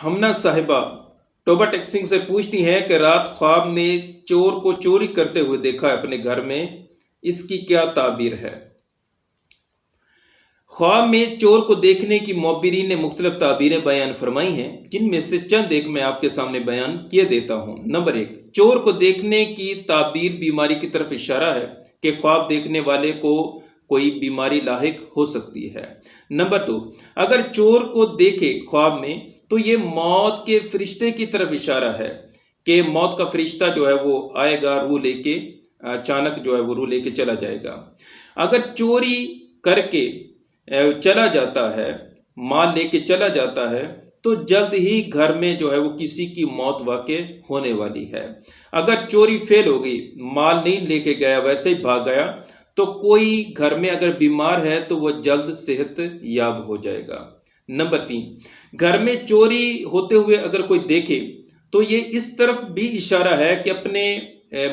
हमना साहिबा टोबा टेक्सिंग से पूछती हैं कि रात ख्वाब में चोर को चोरी करते हुए देखा है अपने घर में, इसकी क्या ताबीर है। ख्वाब में चोर को देखने की मोबरीन ने मुख्तलिफ ताबीरें बयान फरमाई हैं, जिनमें से चंद एक मैं आपके सामने बयान किए देता हूँ। नंबर 1, चोर को देखने की ताबीर बीमारी की तरफ इशारा है कि ख्वाब देखने वाले को कोई बीमारी लाहिक हो सकती है। नंबर 2, अगर चोर को देखे ख्वाब में तो ये मौत के फरिश्ते की तरफ इशारा है कि मौत का फरिश्ता जो है वो आएगा, रूह लेके अचानक जो है वो रूह लेके चला जाएगा। अगर चोरी करके चला जाता है, माल लेके चला जाता है, तो जल्द ही घर में जो है वो किसी की मौत वाक़ई होने वाली है। अगर चोरी फेल हो गई, माल नहीं लेके गया, वैसे ही भाग गया, तो कोई घर में अगर बीमार है तो वह जल्द सेहत याब हो जाएगा। नंबर 3, घर में चोरी होते हुए अगर कोई देखे तो ये इस तरफ भी इशारा है कि अपने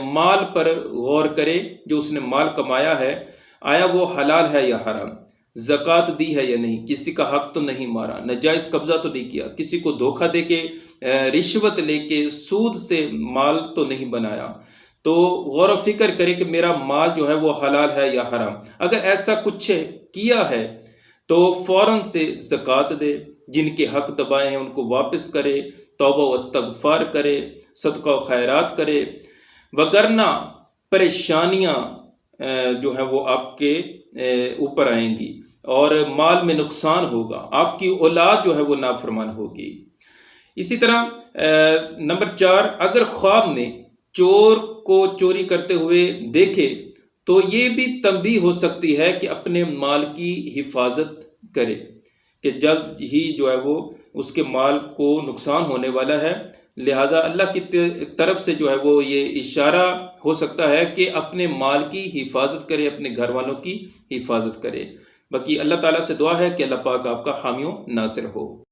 माल पर गौर करे, जो उसने माल कमाया है, आया वो हलाल है या हराम, ज़कात दी है या नहीं, किसी का हक तो नहीं मारा, नाजायज़ कब्ज़ा तो नहीं किया, किसी को धोखा दे के रिश्वत लेके सूद से माल तो नहीं बनाया। तो गौर व फिक्र करे कि मेरा माल जो है वो हलाल है या हराम। अगर ऐसा कुछ किया है तो फ़ौरन से ज़कात दे, जिनके हक दबाए हैं उनको वापस करे, तौबा व इस्तग़फ़ार करे, सदका व खैरात करे, वगरना परेशानियाँ जो है वो आपके ऊपर आएंगी और माल में नुकसान होगा, आपकी औलाद जो है वो नाफरमान होगी। इसी तरह नंबर 4, अगर ख्वाब में चोर को चोरी करते हुए देखे तो ये भी तंबीह हो सकती है कि अपने माल की हिफाजत करे, कि जल्द ही जो है वो उसके माल को नुकसान होने वाला है। लिहाजा अल्लाह की तरफ से जो है वो ये इशारा हो सकता है कि अपने माल की हिफाजत करे, अपने घर वालों की हिफाजत करे। बाकी अल्लाह ताला से दुआ है कि अल्लाह पाक आपका हामी व नासिर हो।